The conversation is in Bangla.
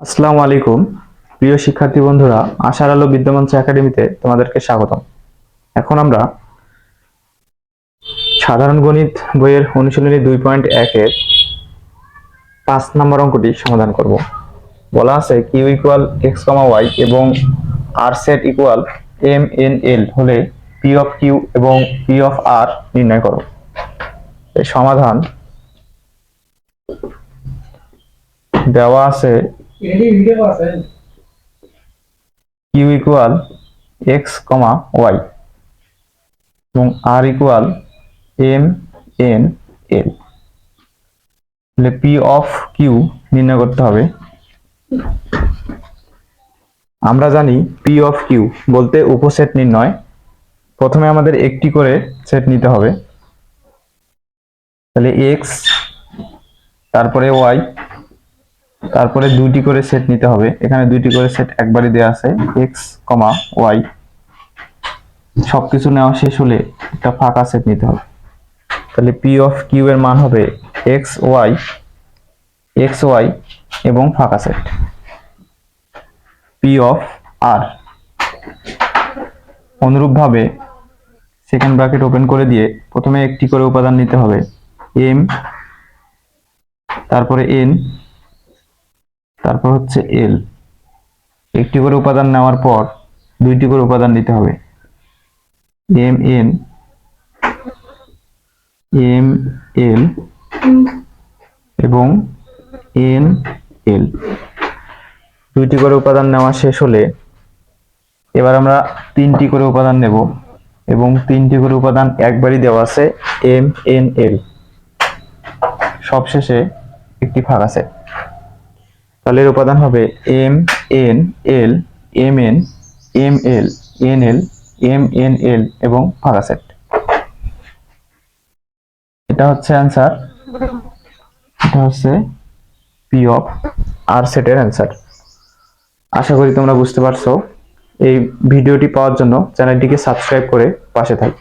আসসালামু আলাইকুম প্রিয় শিক্ষার্থী বন্ধুরা, আশার আলো বিদ্যামঞ্চ একাডেমিতে তোমাদেরকে স্বাগতম। এখন আমরা সাধারণ গণিত বইয়ের অনুশীলনী 2.1 এর 5 নম্বর অঙ্কটি সমাধান করব। বলা আছে Q equal X comma Y এবং R set equal M N L হলে পি অফ কিউ এবং পি অফ আর নির্ণয় করো। এর সমাধান দেওয়া আছে Q equal X comma Y এবং R equal M N L হলে পি অফ কিউ নির্ণয় করতে হবে। আমরা জানি পি অফ কিউ বলতে উপসেট নির্ণয়। প্রথমে আমাদের একটি করে সেট নিতে হবে, তাহলে এক্স, তারপরে ওয়াই, তারপরে দুইটি করে সেট নিতে হবে। এখানে দুইটি করে সেট একবারই দেওয়া আছে, এক্স কমা ওয়াই। সবকিছু নেওয়া শেষ হলে একটা ফাঁকা সেট নিতে হবে। তাহলে পি অফ কিউ এর মান হবে এক্স ওয়াই এবং ফাঁকা সেট। পি অফ আর অনুরূপভাবে সেকেন্ড ব্র্যাকেট ওপেন করে দিয়ে প্রথমে একটি করে উপাদান নিতে হবে, এম, তারপরে এন, তারপর হচ্ছে এল। একটি করে উপাদান নেওয়ার পর দুইটি করে উপাদান নিতে হবে, এম এন, এম এল এবং এন এল। দুইটি করে উপাদান নেওয়া শেষ হলে এবার আমরা তিনটি করে উপাদান নেব এবং তিনটি করে উপাদান একবারই দেওয়া আছে, এম এন এল। সবশেষে একটি ফাঁকা সেট। তাহলে এর উপাদান হবে M N L, M N, M L, N L, M N L এবং ফাঁকা সেট। এটা হচ্ছে অ্যান্সার। এটা হচ্ছে পি অফ আর সেটের অ্যান্সার। আশা করি তোমরা বুঝতে পারছো। এই ভিডিওটি পাওয়ার জন্য চ্যানেলটিকে সাবস্ক্রাইব করে পাশে থাকো।